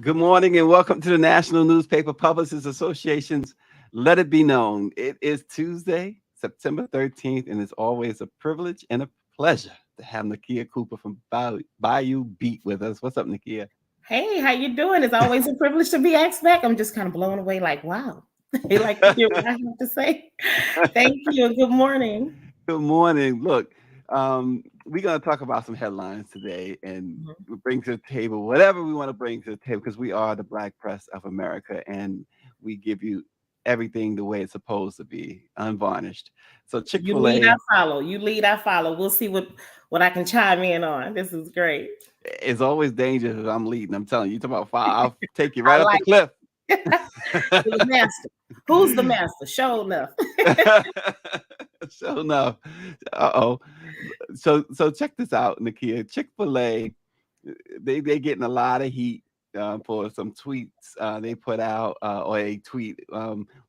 Good morning and welcome to the National Newspaper Publishers Association's Let It Be Known. It is Tuesday, September 13th, and it's always a privilege and a pleasure to have Nakia Cooper from Bayou Beat with us. What's up, Nakia? Hey, how you doing? It's always a privilege to be asked back. I'm just kind of blown away, like, wow. They like to hear what I have to say. Thank you and good morning. Good morning. Look, we're going to talk about some headlines today and Mhm. we bring to the table whatever we want to bring to the table because we are the Black press of America and we give you everything the way it's supposed to be, unvarnished. So, Chick You fil lead, I A follow. You lead, I follow. We'll see what I can chime in on. This is great. it's always dangerous if I'm leading. I'm telling you, you talk about fire, I'll take you right I up the like cliff. it. You're the master. Who's the master? Show enough. So enough. Uh-oh. So check this out, Nakia. Chick-fil-A, they getting a lot of heat for some tweets they put out or a tweet.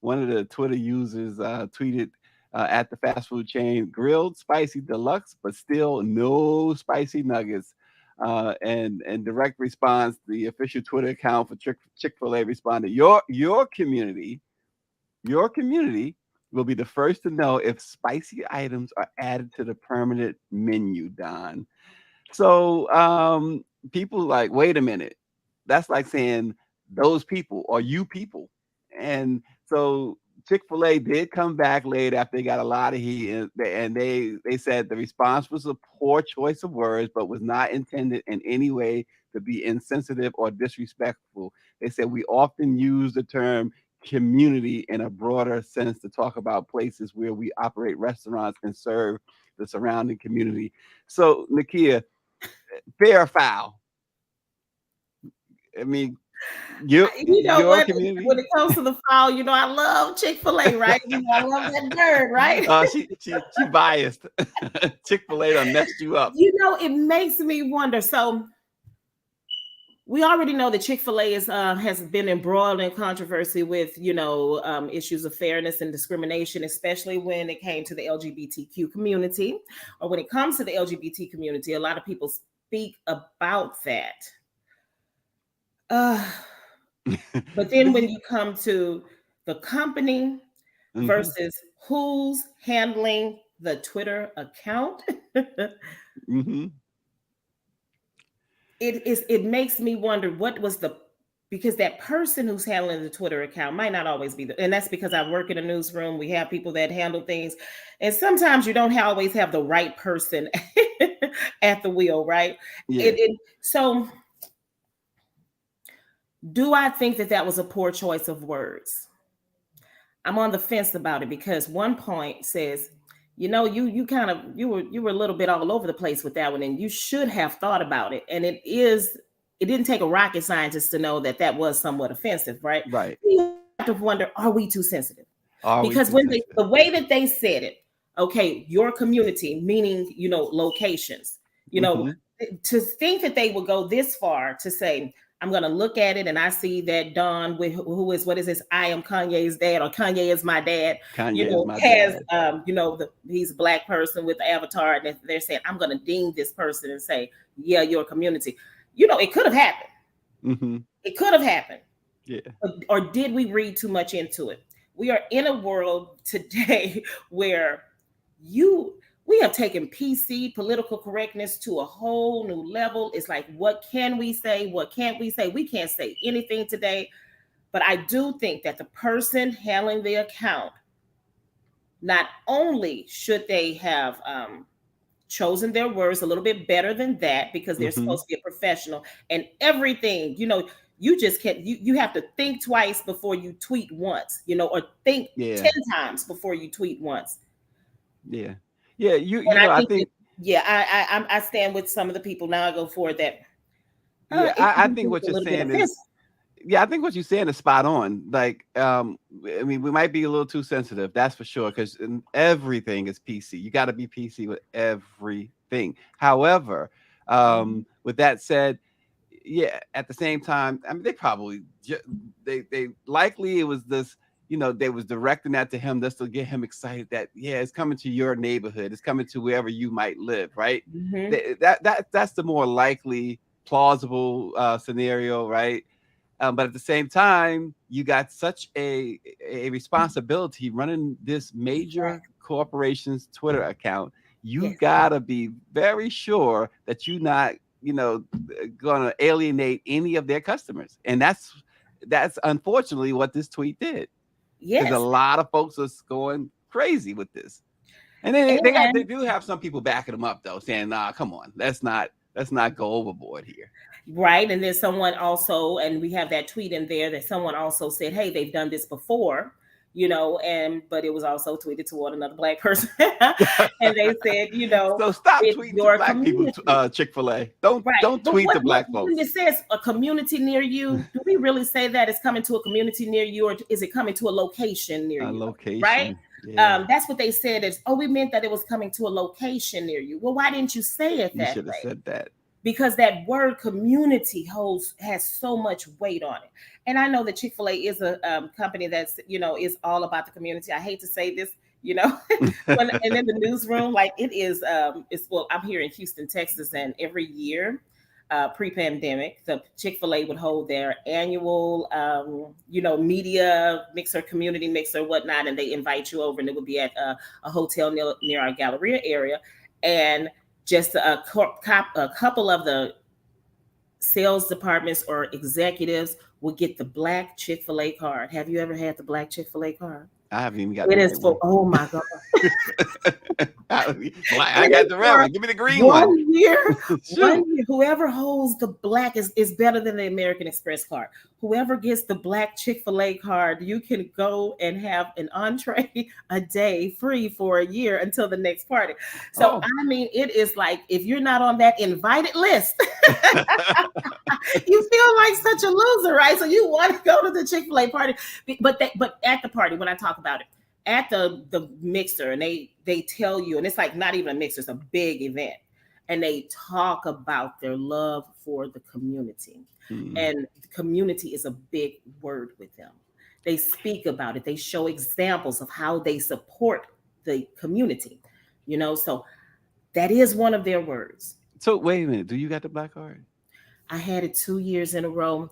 One of the Twitter users tweeted at the fast food chain, grilled spicy deluxe, but still no spicy nuggets. And direct response, the official Twitter account for Chick-fil-A responded, your community will be the first to know if spicy items are added to the permanent menu, Don. So people like, wait a minute. That's like saying those people are you people. And so Chick-fil-A did come back later after they got a lot of heat and they said the response was a poor choice of words, but was not intended in any way to be insensitive or disrespectful. They said we often use the term community in a broader sense to talk about places where we operate restaurants and serve the surrounding community. So, Nakia, fair or foul? I mean, You know your what? community. When it comes to the fall, I love Chick-fil-A, right? I love that bird, right? She biased. Chick-fil-A done messed you up. It makes me wonder. So we already know that Chick-fil-A has been embroiled in controversy with, issues of fairness and discrimination, especially when it came to the LGBTQ community, or when it comes to the LGBT community. A lot of people speak about that. Uh, but then But when you come to the company mhm, versus who's handling the Twitter account, mhm. it makes me wonder what was the because that person who's handling the Twitter account might not always be and that's because I work in a newsroom. We have people that handle things, and sometimes you don't always have the right person at the wheel, right? Yeah. So, do I think that that was a poor choice of words? I'm on the fence about it because one point says, you kind of you were a little bit all over the place with that one, and you should have thought about it. And it didn't take a rocket scientist to know that that was somewhat offensive, right? Right. You have to wonder, are we too sensitive? Are we Because too sensitive? the way that they said it, okay, your community, meaning locations, you know, Mhm. to think that they would go this far to say, I'm going to look at it and I see that Don, who is, what is this? I am Kanye's dad, or Kanye is my dad, Kanye is my has, dad. he's a black person with the avatar. And they're saying, I'm going to ding this person and say, yeah, your community. It could have happened. Mhm. It could have happened. Yeah. Or did we read too much into it? We are in a world today where you we have taken PC political correctness to a whole new level. It's like, what can we say? What can't we say? We can't say anything today. But I do think that the person handling the account, not only should they have chosen their words a little bit better than that, because they're Mhm. supposed to be a professional, and everything, you just can't, you have to think twice before you tweet once, or think Yeah. 10 times before you tweet once. Yeah. Yeah, you And I know, I think that, think yeah, I stand with some of the people now. I go for it that yeah, it I can think be what a you're little bit saying is offensive. yeah, I think what you're saying is spot on. Like, I mean, we might be a little too sensitive, that's for sure, because everything is PC. You got to be PC with everything. However, Mhm. with that said, yeah, at the same time, I mean, they probably they likely it was this. They was directing that to him just to get him excited that yeah, it's coming to your neighborhood, it's coming to wherever you might live, right? Mhm. That's the more likely, plausible scenario, right? But at the same time, you got such a responsibility running this major Exactly. corporation's Twitter account. You Yes. gotta be very sure that you're not, gonna alienate any of their customers. And that's unfortunately what this tweet did. Because a Yes. lot of folks are going crazy with this. And then they And do have some people backing them up though, saying, nah, come on, let's not go overboard here. right. And then someone also, and we have that tweet in there that someone also said, hey, they've done this before, and but it was also tweeted toward another black person. And they said, So stop it's tweeting to your black people, community. Chick-fil-A. Don't Right. don't But tweet what, to what black when it folks. says a community near you, do we really say that it's coming to a community near you, or is it coming to a location near A you? Right. location. Yeah. That's what they said is, oh, we meant that it was coming to a location near you. Well, why didn't you say it You that should have way? said that. Because that word community has so much weight on it. And I know that Chick-fil-A is a company that's is all about the community. I hate to say this, and in the newsroom, like it is it's well, I'm here in Houston, Texas, and every year pre-pandemic, the Chick-fil-A would hold their annual media mixer, community mixer, whatnot, and they invite you over, and it would be at a hotel near our Galleria area. And just a couple of the sales departments or executives would get the black Chick-fil-A card. Have you ever had the black Chick-fil-A card? I haven't even got It the is right for, one. oh my God. I got the red one. Give me the green one. One year, Shoot. whoever holds the black is better than the American Express card. Whoever gets the black Chick-fil-A card, you can go and have an entree a day free for a year until the next party. So, Oh. I mean, it is like if you're not on that invited list, you feel like such a loser, right? So you want to go to the Chick-fil-A party, but at the party, when I talk about it, at the mixer, and they tell you, and it's like not even a mixer, it's a big event, and they talk about their love for the community. And the community is a big word with them. They speak about it. They show examples of how they support the community, so that is one of their words. So wait a minute. Do you got the black card? I had it 2 years in a row.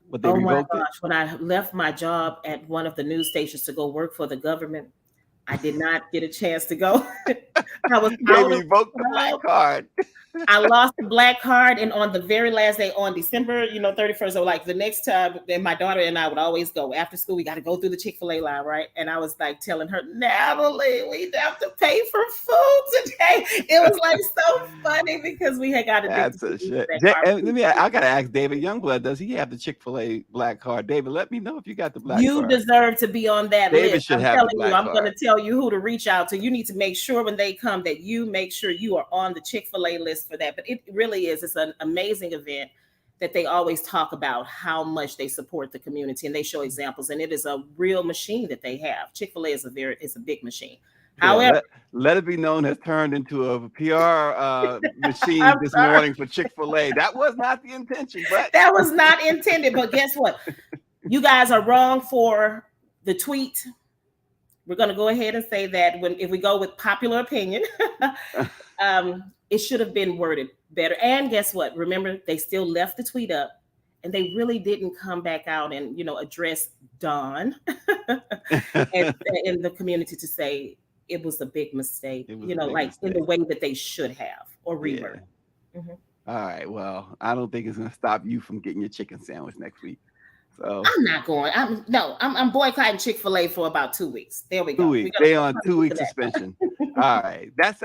But they Oh my revoked it? gosh, when I left my job at one of the news stations to go work for the government, I did not get a chance to go. I was They out of revoked the black job. card. I lost the black card, and on the very last day, on December 31st, so like the next time, then my daughter and I would always go after school. We got to go through the Chick-fil-A line, right? And I was like telling her, Natalie, we have to pay for food today. It was like so funny because we had got to. That's a shit. I gotta ask David Youngblood, does he have the Chick-fil-A black card? David, let me know if you got the black You card. deserve to be on that David list. should I'm have the telling you, black I'm going to card. tell you who to reach out to. You need to make sure when they come that you make sure you are on the Chick-fil-A list for that. But it really is. It's an amazing event that they always talk about how much they support the community, and they show examples. And it is a real machine that they have. Chick-fil-A is a big machine. Yeah, However, let it be known has turned into a PR machine I'm this sorry. morning for Chick-fil-A. That was not the intention, but that was not intended. But guess what? You guys are wrong for the tweet. We're going to go ahead and say that if we go with popular opinion, it should have been worded better. And guess what? Remember, they still left the tweet up, and they really didn't come back out and address Don and in the community to say it was a big mistake. It was a big like mistake. in the way that they should have, or reword. Yeah. All right. Well, I don't think it's going to stop you from getting your chicken sandwich next week. So I'm not going. I'm boycotting Chick-fil-A for about 2 weeks. There we go. 2 weeks. They on 2 week suspension. All right. That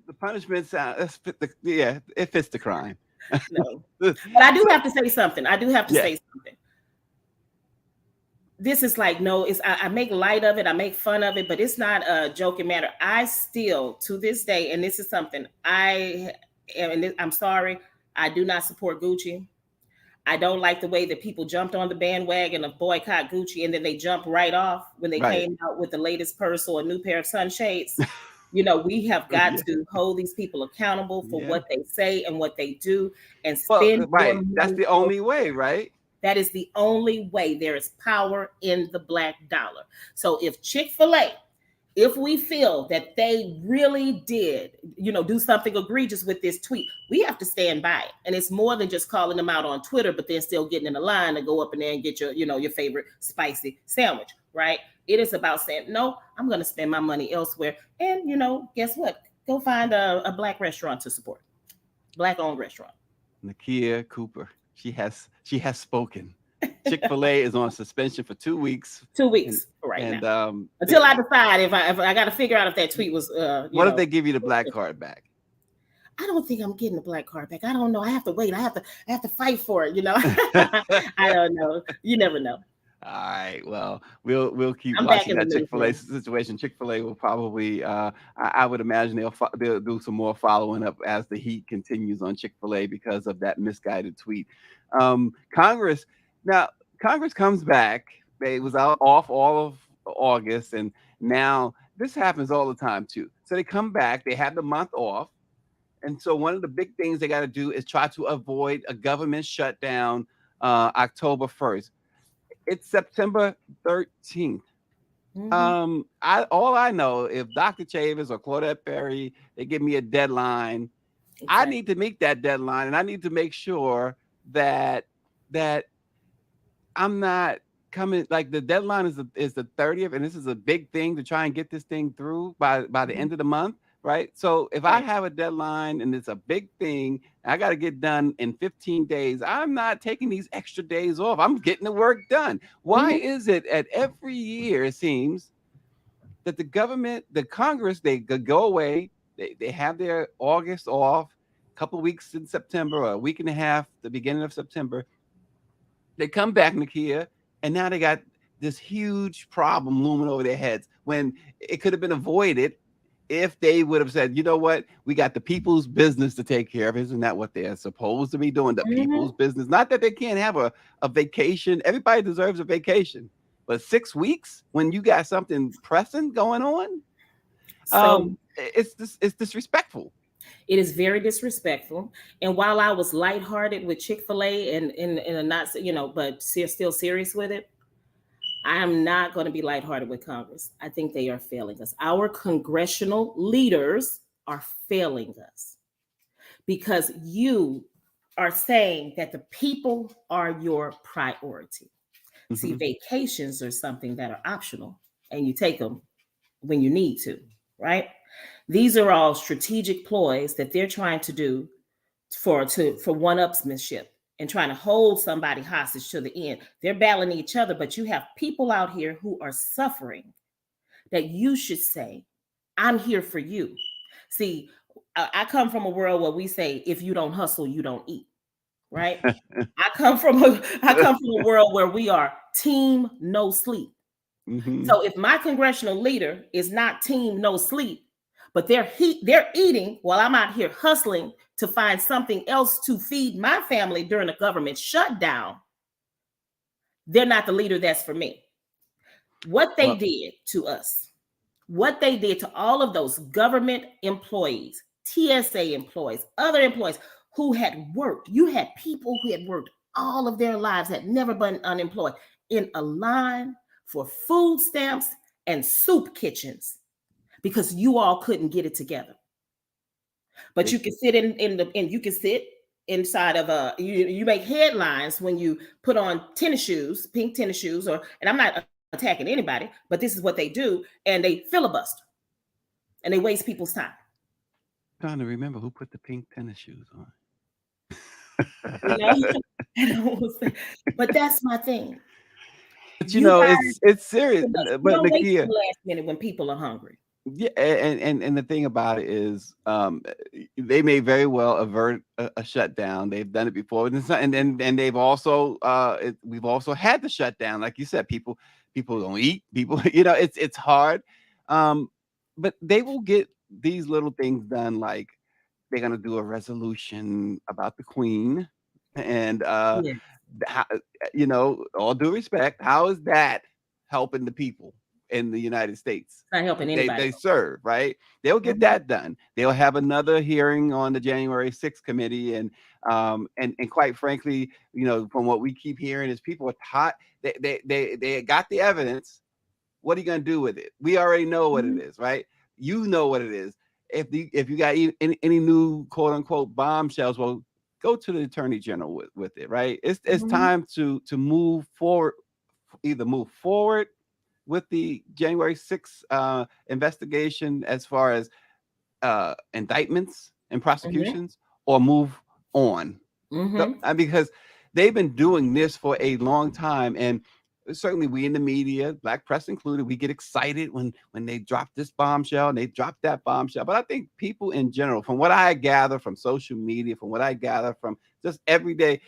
the punishment sound. It fits the crime. No. But I do have to say something. Say something. This is like, no, I make light of it, I make fun of it, but it's not a joking matter. I still, to this day, and this is something I'm sorry, I do not support Gucci. I don't like the way that people jumped on the bandwagon of boycott Gucci, and then they jumped right off when they came out with the latest purse or a new pair of sunshades. We have got to hold these people accountable for what they say and what they do, and spend. Right, that's the only way, right? That is the only way. There is power in the black dollar. So if Chick-fil-A if we feel that they really did, do something egregious with this tweet, we have to stand by it. And it's more than just calling them out on Twitter, but then still getting in the line to go up in there and get your favorite spicy sandwich, right? It is about saying, no, I'm going to spend my money elsewhere. And, guess what? Go find a Black restaurant to support. Black-owned restaurant. Nakia Cooper, she has spoken. Chick-fil-A is on suspension for 2 weeks. 2 weeks now. Until I decide if I got to figure out if that tweet was. What if they give you the black card back? I don't think I'm getting the black card back. I don't know. I have to wait. I have to fight for it. I don't know. You never know. All right. Well, we'll keep watching that Chick-fil-A situation. Chick-fil-A will probably, I would imagine they'll do some more following up as the heat continues on Chick-fil-A because of that misguided tweet. Congress comes back. They was off all of August, and now this happens all the time too. So they come back. They have the month off, and so one of the big things they got to do is try to avoid a government shutdown October 1st. It's September 13th. Mm-hmm. All I know, if Dr. Chavis or Claudette Perry, they give me a deadline, exactly. I need to meet that deadline, and I need to make sure that I'm not coming. Like, the deadline is the 30th, and this is a big thing to try and get this thing through by the mm-hmm. end of the month. Right. So if I have a deadline and it's a big thing, I got to get done in 15 days. I'm not taking these extra days off. I'm getting the work done. Why mm-hmm. is it at every year, it seems that the Congress, they go away. They have their August off, a couple of weeks in September, or a week and a half, the beginning of September. They come back, Nakia, and now they got this huge problem looming over their heads when it could have been avoided if they would have said, you know what, we got the people's business to take care of. Isn't that what they're supposed to be doing? The mm-hmm. people's business. Not that they can't have a vacation. Everybody deserves a vacation. But 6 weeks when you got something pressing going on, so it's disrespectful. It is very disrespectful. And while I was lighthearted with Chick-fil-A and a not, but still serious with it, I am not going to be lighthearted with Congress. I think they are failing us. Our congressional leaders are failing us because you are saying that the people are your priority. Mm-hmm. See, vacations are something that are optional, and you take them when you need to, right? These are all strategic ploys that they're trying to do for one-upsmanship and trying to hold somebody hostage to the end. They're battling each other, but you have people out here who are suffering that you should say, I'm here for you. See, I come from a world where we say, if you don't hustle, you don't eat, right? I come from a world where we are team no sleep. Mm-hmm. So if my congressional leader is not team no sleep, but they're eating while I'm out here hustling to find something else to feed my family during a government shutdown, they're not the leader that's for me. What they did to us, what they did to all of those government employees, TSA employees, other employees who had worked. You had people who had worked all of their lives, had never been unemployed, in a line for food stamps and soup kitchens because you all couldn't get it together. But you can sit you can sit inside of you make headlines when you put on tennis shoes, pink tennis shoes, and I'm not attacking anybody, but this is what they do, and they filibuster and they waste people's time. I'm trying to remember who put the pink tennis shoes on. But that's my thing. But it's serious. But Nakia, last minute when people are hungry. Yeah, and the thing about it is, they may very well avert a shutdown. They've done it before, and they've also we've also had the shutdown. Like you said, people don't eat. People, it's hard, but they will get these little things done. Like they're gonna do a resolution about the Queen, and how, all due respect, how is that helping the people in the United States? Not helping anybody. They serve, right? They'll get that done. They'll have another hearing on the January 6th committee, and quite frankly, from what we keep hearing is people are hot. They got the evidence. what are you going to do with it? We already know what it Mhm. is, right? You know what it is. If you got any new quote unquote bombshells, well, go to the attorney general with it, right? It's Mhm. time to move forward, either move forward with the January 6th investigation as far as indictments and Mhm. prosecutions, or move on. Mhm. Because they've been doing this for a long time, and certainly we in the media, black press included, we get excited when they drop this bombshell and they drop that bombshell. But I think people in general, from what I gather from social media, from what I gather from just every day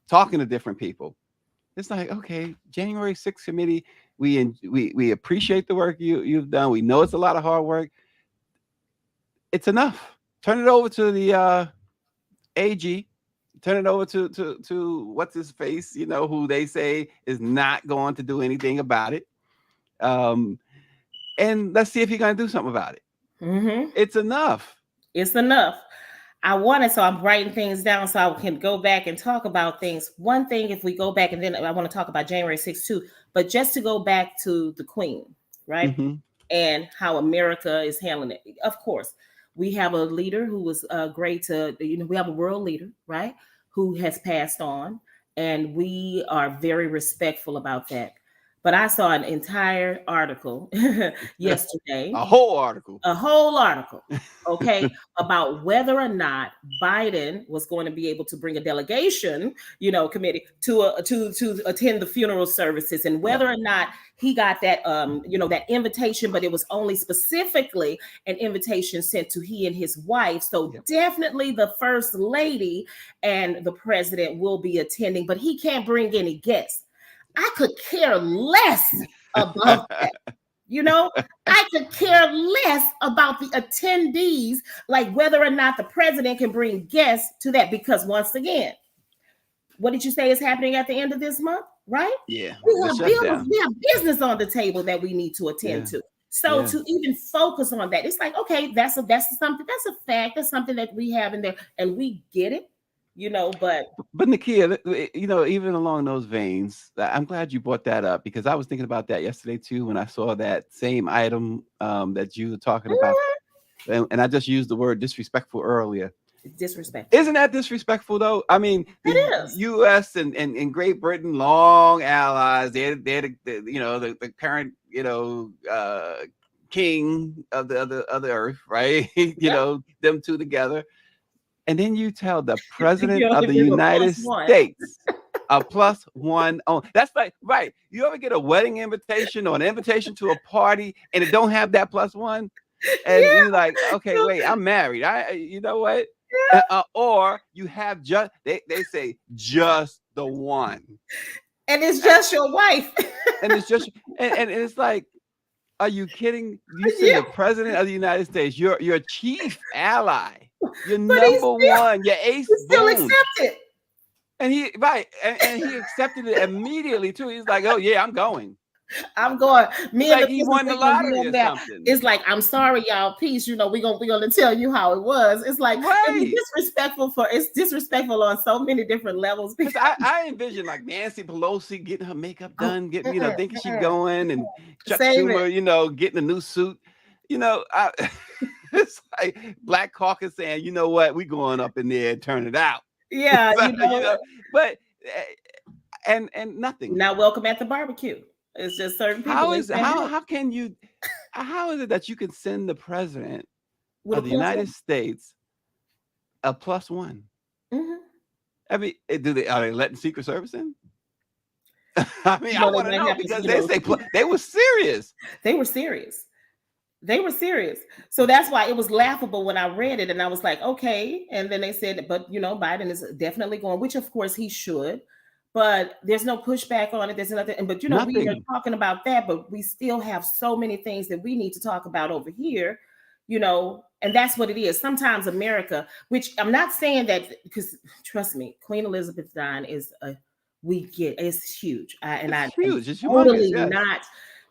talking to different people, it's like, okay, January 6th committee, we appreciate the work you've done. We know it's a lot of hard work. It's enough. Turn it over to the AG. Turn it over to what's his face, who they say is not going to do anything about it. Um, and let's see if he's going to do something about it. Mhm. It's enough. It's enough. I wanted, so I'm writing things down so I can go back and talk about things. One thing, if we go back, and then I want to talk about January 6th too, but just to go back to the Queen, right? Hmm. And how America is handling it. Of course, we have a leader who was great to, we have a world leader, right? Who has passed on, and we are very respectful about that. But I saw an entire article yesterday, A whole article. a whole article, okay, about whether or not Biden was going to be able to bring a delegation, committee to attend the funeral services, and Yep. whether or not he got that that invitation, but it was only specifically an invitation sent to he and his wife. So Yep. definitely the first lady and the president will be attending, but he can't bring any guests. I could care less about that. You know, I could care less about the attendees, like whether or not the president can bring guests to that, because once again, what did you say is happening at the end of this month, right? Yeah. We The have bills, shutdown. we have business on the table that we need to attend Yeah. to. So Yeah. to even focus on that, it's like, okay, that's something, that's a fact, that's something that we have in there, and we get it, but But Nakia, even along those veins, I'm glad you brought that up, because I was thinking about that yesterday too when I saw that same item that you were talking about, and I just used the word disrespectful earlier. it's disrespectful. Isn't that disrespectful though? I mean, It the is. U.S. and Great Britain, long allies. They're the current king of the earth, right? Yep. Them two together. And then you tell the president You of only the bring a United plus one. States a plus one on. That's like, right. You ever get a wedding invitation or an invitation to a party and it don't have that plus one? And Yeah. you're like, okay, wait, I'm married. You know what? Or you have they say just the one. And it's A- just your wife. And it's just, and it's like, are you kidding? You send Yeah, the president of the United States, your chief ally, your but he number still one, your ace he still boon. accepted. And he accepted it immediately too. He's like, oh yeah, I'm going. I'm going. It's Me and like the he business won the people, lottery or that something. it's like, I'm sorry, y'all. Peace. We gonna tell you how it was. It's like Right. it's disrespectful on so many different levels. Because I envision like Nancy Pelosi getting her makeup done, getting, Mm-mm, thinking she mm-mm. going, and Chuck Save it. Schumer, getting a new suit. It's like Black Caucus saying, you know what, we going up in there and turn it out. Yeah, But and nothing. not welcome at the barbecue. It's just certain people How they is can't do it how is it that you can send the president with a of the plus United one. States a plus one? Mhm. I mean, are they letting Secret Service in? I mean, I They want to might know, have to, because they say they were serious. they were serious. They were serious. So that's why it was laughable when I read it. And I was like, okay. And then they said, but Biden is definitely going, which of course he should, but there's no pushback on it. There's nothing. But we are Nothing. talking about that, but we still have so many things that we need to talk about over here, and that's what it is. Sometimes America, which I'm not saying that, because trust me, Queen Elizabeth dying is it's huge. It's I am huge. It's humongous. totally Yes. not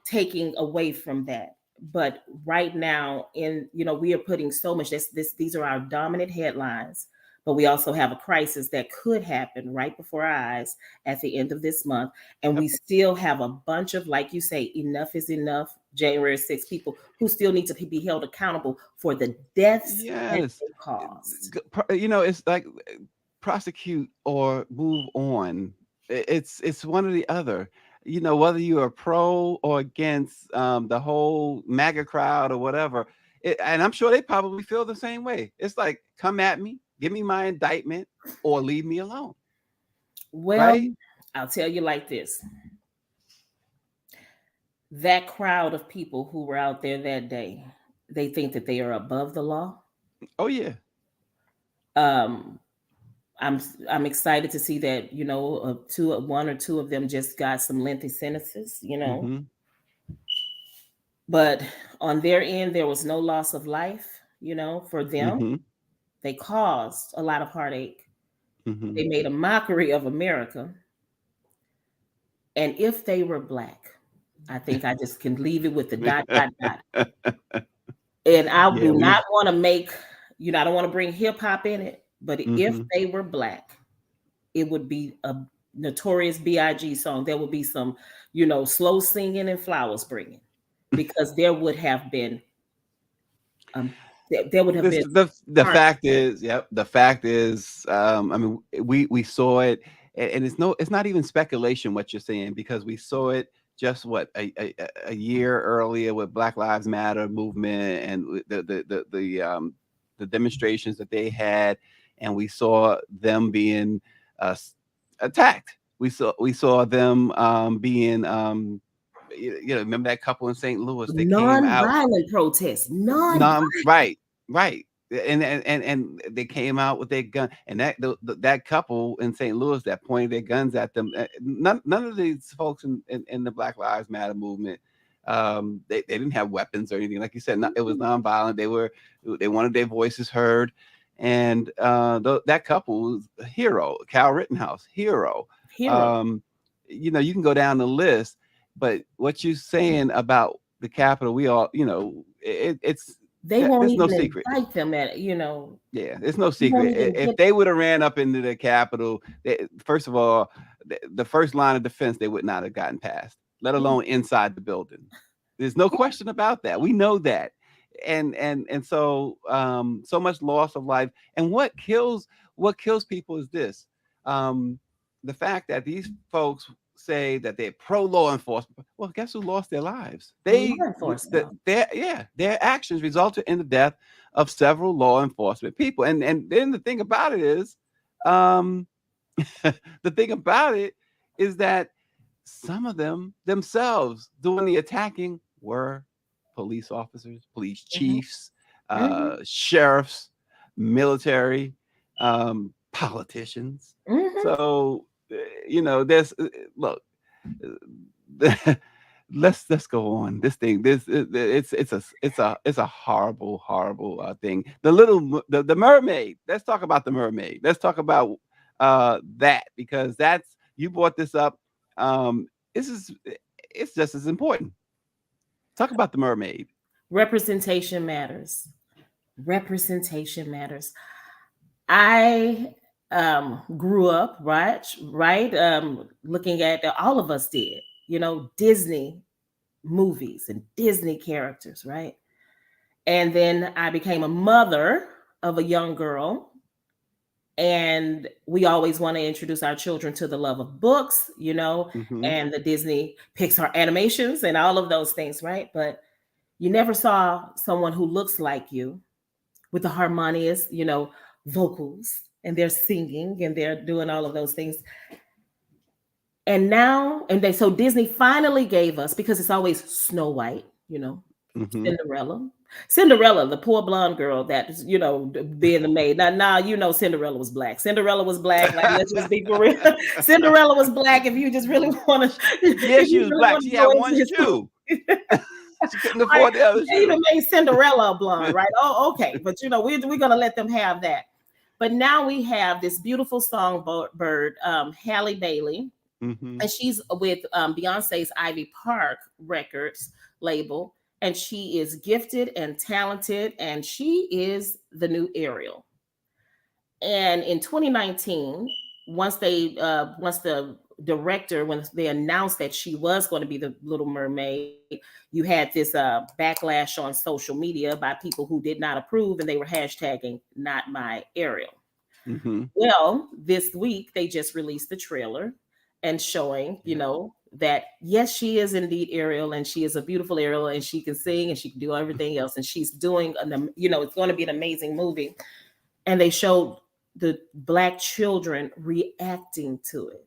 taking away from that. But right now, we are putting so much, these are our dominant headlines, but we also have a crisis that could happen right before our eyes at the end of this month. And Yep. we still have a bunch of, like you say, enough is enough January 6th people who still need to be held accountable for the deaths that Yes. they caused. It's like prosecute or move on. It's one or the other. Whether you are pro or against the whole MAGA crowd or whatever. And I'm sure they probably feel the same way. It's like, come at me, give me my indictment, or leave me alone. Well, Right? I'll tell you like this. That crowd of people who were out there that day, they think that they are above the law. Oh yeah. Um, I'm I'm excited to see that one or two of them just got some lengthy sentences. Hmm. But on their end, there was no loss of life. For them, Hmm. they caused a lot of heartache. Hmm. They made a mockery of America, and if they were black, I think I just can leave it with the dot dot dot. And I Yeah, do not we. want to make, I don't want to bring hip hop in it, but if Hmm. they were black, it would be a Notorious B.I.G. song. There would be some, slow singing and flowers bringing, because there would have been, um, there would have This been the heart. fact is, yep. The fact is, I mean, we saw it, and it's not even speculation what you're saying, because we saw it just what a year earlier with Black Lives Matter movement and the demonstrations that they had, and we saw them being attacked. We saw them being remember that couple in St. Louis? They came out. Non-violent protests, Right, right. And they came out with their gun, and that couple in St. Louis that pointed their guns at them. None of these folks in the Black Lives Matter movement, they didn't have weapons or anything. Like you said, it was nonviolent. They wanted their voices heard, and that couple was a hero. Cal Rittenhouse, hero. hero. Um, you can go down the list, but what you're saying about the Capitol, we all, it's They won't there's no even secret. invite them at, Yeah, there's no you won't secret. even If get. they would have ran up into the Capitol, first of all, the first line of defense, they would not have gotten past, let alone inside the building. There's no question about that. We know that. And so so much loss of life. And what kills people is this. Um, the fact that these folks say that they're pro law enforcement. Well, guess who lost their lives? Law enforcement. Their actions resulted in the death of several law enforcement people. And then the thing about it is, um, the thing about it is that some of them themselves doing the attacking were police officers, police Mhm, chiefs, mhm, sheriffs, military, politicians. mhm. So there's look. Let's go on. This thing, it's a horrible thing. The mermaid. Let's talk about the mermaid. Let's talk about that, because that's you brought this up. This is it's just as important. Talk about the mermaid. Representation matters. Representation matters. I grew up, right, looking at, all of us did, Disney movies and Disney characters, right? And then I became a mother of a young girl, and we always want to introduce our children to the love of books, Hmm. and the Disney Pixar animations and all of those things, right? But you never saw someone who looks like you with the harmonious, vocals, and they're singing and they're doing all of those things. And now, so Disney finally gave us, because it's always Snow White, Hmm. Cinderella. Cinderella, the poor blonde girl that, being the maid. Now, Cinderella was black. Cinderella was black. Like, let's just be for real. Cinderella was black. If you just really want to, Yeah, if she you was really black. want She to had go one into shoe. history. She couldn't Right. afford the other They even shoe. made Cinderella a blonde, right? Oh, okay. But we're gonna let them have that. But now we have this beautiful songbird, Halle Bailey, Hmm. and she's with Beyonce's Ivy Park Records label, and she is gifted and talented, and she is the new Ariel. And in 2019, once the director, when they announced that she was going to be the Little Mermaid, you had this backlash on social media by people who did not approve, and they were hashtagging "Not My Ariel." Mm-hmm. Well, this week they just released the trailer and showing, that yes, she is indeed Ariel, and she is a beautiful Ariel, and she can sing and she can do everything else, and she's doing it's going to be an amazing movie. And they showed the Black children reacting to it.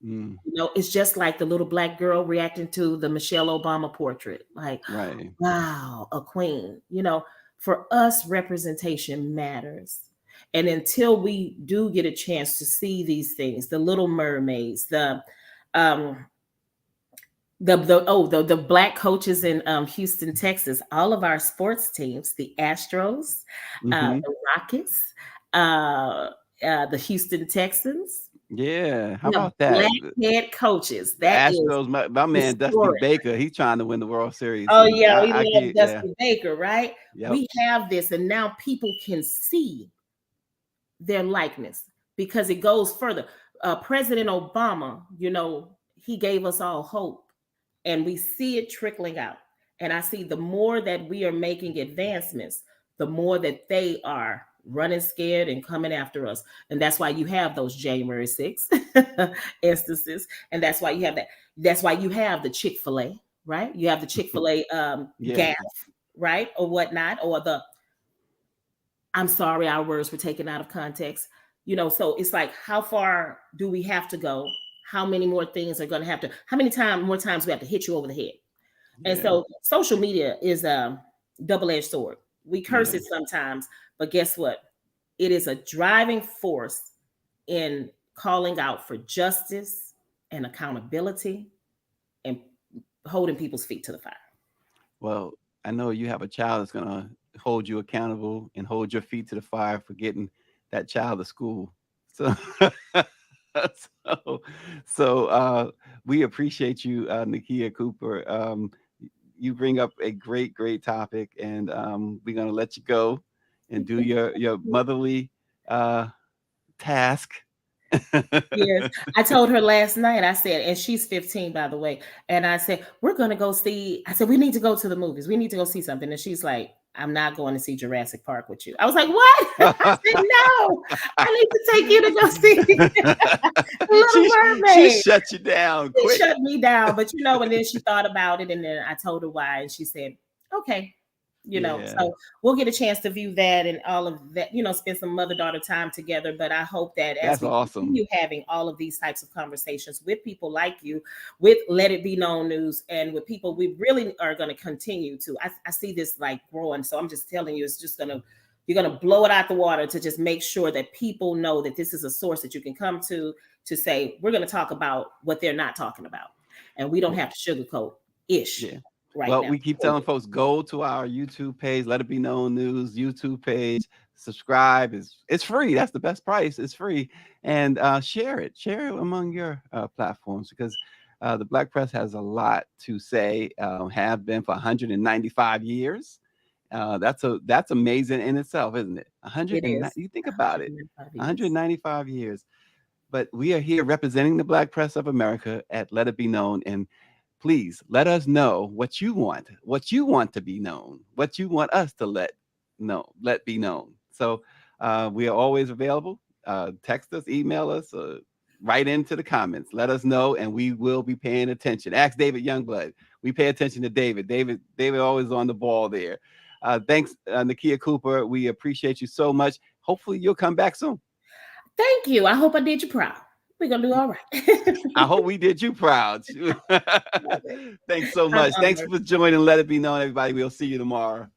Mm. It's just like the little Black girl reacting to the Michelle Obama portrait, like, Right. wow, a queen. For us, representation matters. And until we do get a chance to see these things, the Little Mermaids, the Black coaches in Houston, Texas, all of our sports teams, the Astros, Mm-hmm. the Rockets, the Houston Texans, Yeah. How the about that? Black head coaches. The That is Astros, my man Dusty historic. Baker, he's trying to win the World Series. Oh And yeah, we I love get, yeah. Dusty Baker, right? Yep. We have this, and now people can see their likeness because it goes further. President Obama, he gave us all hope, and we see it trickling out. And I see the more that we are making advancements, the more that they are running scared and coming after us. And that's why you have those January 6th instances. And that's why you have that. That's why you have the Chick-fil-A, right? You have the Chick-fil-A Yeah. gaffe, right? Or whatnot, or I'm sorry, our words were taken out of context. So it's like, how far do we have to go? How many more things are going to have to, how many more times we have to hit you over the head? And so social media is a double-edged sword. We curse it sometimes, but guess what? It is a driving force in calling out for justice and accountability and holding people's feet to the fire. Well, I know you have a child that's going to hold you accountable and hold your feet to the fire for getting that child to school. So, we appreciate you, Nakia Cooper. You bring up a great topic, and we're going to let you go and do your motherly task. Yes. I told her last night, I said, and she's 15, by the way. And I said, we're going to go see, I said, we need to go to the movies. We need to go see something. And she's like, I'm not going to see Jurassic Park with you. I was like, what? I said, no, I need to take you to go see Little Mermaid. She shut you down. She shut me down. But and then she thought about it, and then I told her why. And she said, okay. So we'll get a chance to view that and all of that, spend some mother-daughter time together. But I hope that as we continue having all of these types of conversations with people like you, with Let It Be Known News, and with people we really are going to continue to, I see this like growing. So I'm just telling you, it's just you're going to blow it out the water to just make sure that people know that this is a source that you can come to say, we're going to talk about what they're not talking about. And we don't have to sugarcoat ish. Yeah. Right well, now. We keep telling folks, go to our YouTube page, Let It Be Known News YouTube page, subscribe. It's free. That's the best price. It's free. And share it among your platforms, because the Black press has a lot to say, have been for 195 years. That's amazing in itself, isn't it? You think about it, 195 years. But we are here representing the Black press of America at Let It Be Known. And please let us know what you want to be known, what you want us to let be known. So we are always available. Text us, email us, write into the comments. Let us know, and we will be paying attention. Ask David Youngblood. We pay attention to David. David always on the ball there. Thanks, Nakia Cooper. We appreciate you so much. Hopefully you'll come back soon. Thank you. I hope I did you proud. We're going to do all right. I hope we did you proud. Thanks so much. Thanks for joining Let It Be Known, everybody. We'll see you tomorrow.